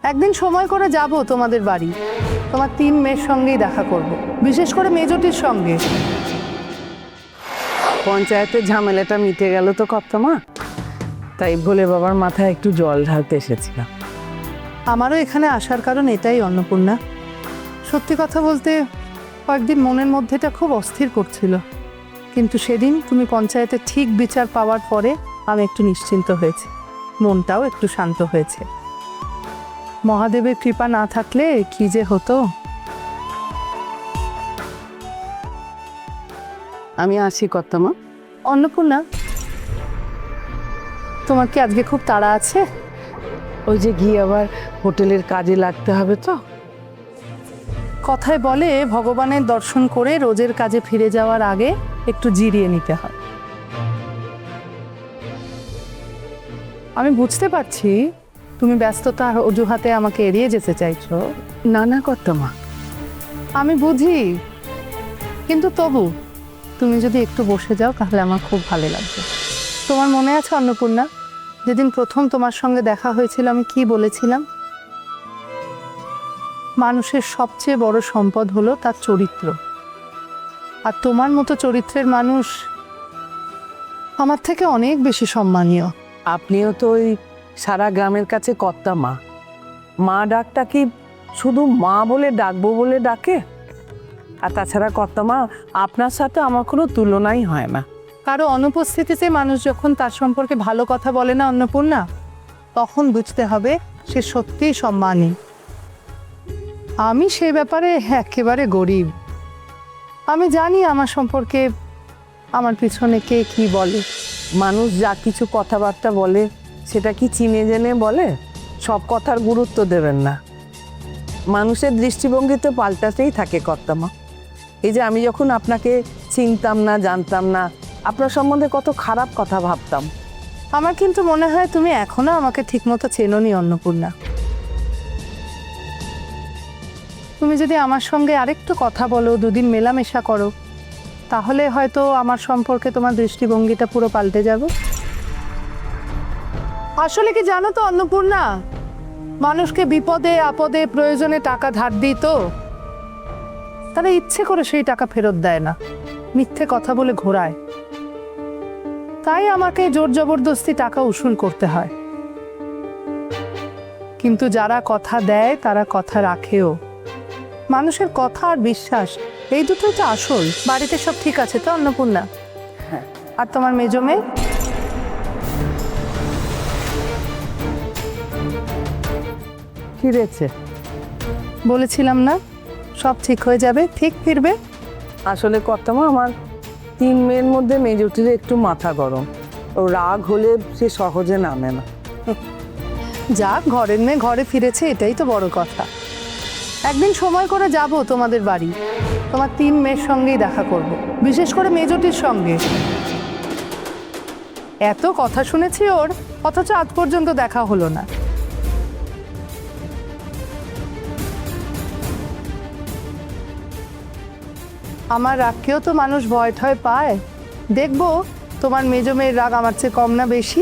একদিন সময় করে যাব তোমাদের বাড়ি, তোমার 3 মেয়ের সঙ্গেই দেখা করব, বিশেষ করে মেজটির সঙ্গে। পঞ্চায়েতের ঝামেলাটা মিটে গেল তো কর্তামা, তাই ভোলে বাবার মাথায় একটু জল ঢালতে এসেছিলাম। আমারও এখানে আসার কারণ এটাই অন্নপূর্ণা। সত্যি কথা বলতে কয়েকদিন মনের মধ্যেটা খুব অস্থির করছিল, কিন্তু সেদিন তুমি পঞ্চায়েতে ঠিক বিচার পাওয়ার পরে আমি একটু নিশ্চিন্ত হয়েছি, মনটাও একটু শান্ত হয়েছে। মহাদেবের কৃপা না থাকলে কি যে হতো। আমি আসি কর্তামা। অন্নপূর্ণা, তোমার কি আজকে খুব তাড়া আছে? ওই যে গিয়ে আবার হোটেলের কাজে লাগতে হবে তো। কথায় বলে ভগবানের দর্শন করে রোজের কাজে ফিরে যাওয়ার আগে একটু জিরিয়ে নিতে হয়। আমি বুঝতে পারছি তুমি ব্যস্ততার অজুহাতে আমাকে এড়িয়ে যেতে চাইছো। না না কর্তামা, আমি বুঝি, কিন্তু তবু তুমি যদি একটু বসে যাও তাহলে আমার খুব ভালো লাগবে। তোমার মনে আছে অন্নপূর্ণা, যেদিন প্রথম তোমার সঙ্গে দেখা হয়েছিল আমি কি বলেছিলাম? মানুষের সবচেয়ে বড় সম্পদ হলো তার চরিত্র, আর তোমার মতো চরিত্রের মানুষ আমার থেকে অনেক বেশি সম্মানীয়। আপনিও তো ওই সারা গ্রামের কাছে কর্তামা। মা ডাকটা কি শুধু মা বলে ডাকবো বলে ডাকে? আর তাছাড়া কর্তামা, আপনার সাথে আমার কোনো তুলনাই হয় না। কারো অনুপস্থিতিতে মানুষ যখন তার সম্পর্কে ভালো কথা বলে না অন্নপূর্ণা, তখন বুঝতে হবে সে সত্যিই সম্মানী। আমি সে ব্যাপারে একেবারে গরিব। আমি জানি আমার সম্পর্কে আমার পিছনে কে কি বলে। মানুষ যা কিছু কথাবার্তা বলে সেটা কি চিনে জেনে বলে? সব কথার গুরুত্ব দেবেন না। মানুষের দৃষ্টিভঙ্গি তো পাল্টাতেই থাকে কর্তামা। এই যে আমি যখন আপনাকে চিনতাম না, জানতাম না, আপনার সম্বন্ধে কত খারাপ কথা ভাবতাম। আমার কিন্তু মনে হয় তুমি এখনো আমাকে ঠিকমতো চেনোনি অন্নপূর্ণা। তুমি যদি আমার সঙ্গে আরেকটু কথা বলো, দুদিন মেলামেশা করো, তাহলে হয়তো আমার সম্পর্কে তোমার দৃষ্টিভঙ্গিটা পুরো পাল্টে যাবে। আসলে কি জানো তো অন্নপূর্ণা, মানুষকে বিপদে আপদে প্রয়োজনে টাকা ধার দিই তো তারা ইচ্ছে করে সেই টাকা ফেরত দেয় না, মিথ্যে কথা বলে ঘোরায়। তাই আমাকে জোর জবরদস্তি টাকা উসুল করতে হয়। কিন্তু যারা কথা দেয় তারা কথা রাখেও। মানুষের কথা আর বিশ্বাস, এই দুটোই তো আসল। বাড়িতে সব ঠিক আছে তো অন্নপূর্ণা? হ্যাঁ। আর তোমার মেজো মেয়ে? ফিরেছে। বলেছিলাম না সব ঠিক হয়ে যাবে, ঠিক ফিরবে। আসলে কর্তামা, আমার 3 মেয়ের মধ্যে মেজটির একটু মাথা গরম। ও রাগ হলে সে সহজে নামে না। যাক, ঘরের মেয়ে ঘরে ফিরেছে, এটাই তো বড় কথা। একদিন সময় করে যাব তোমাদের বাড়ি, তোমার 3 মেয়ের সঙ্গেই দেখা করব, বিশেষ করে মেজটির সঙ্গে। এত কথা শুনেছি ওর, অথচ আজ পর্যন্ত দেখা হলো না। আমার রাগকেও তো মানুষ ভয় ঠয় পায়। দেখবো তোমার মেজো মেয়ের রাগ আমার চেয়ে কম না বেশি।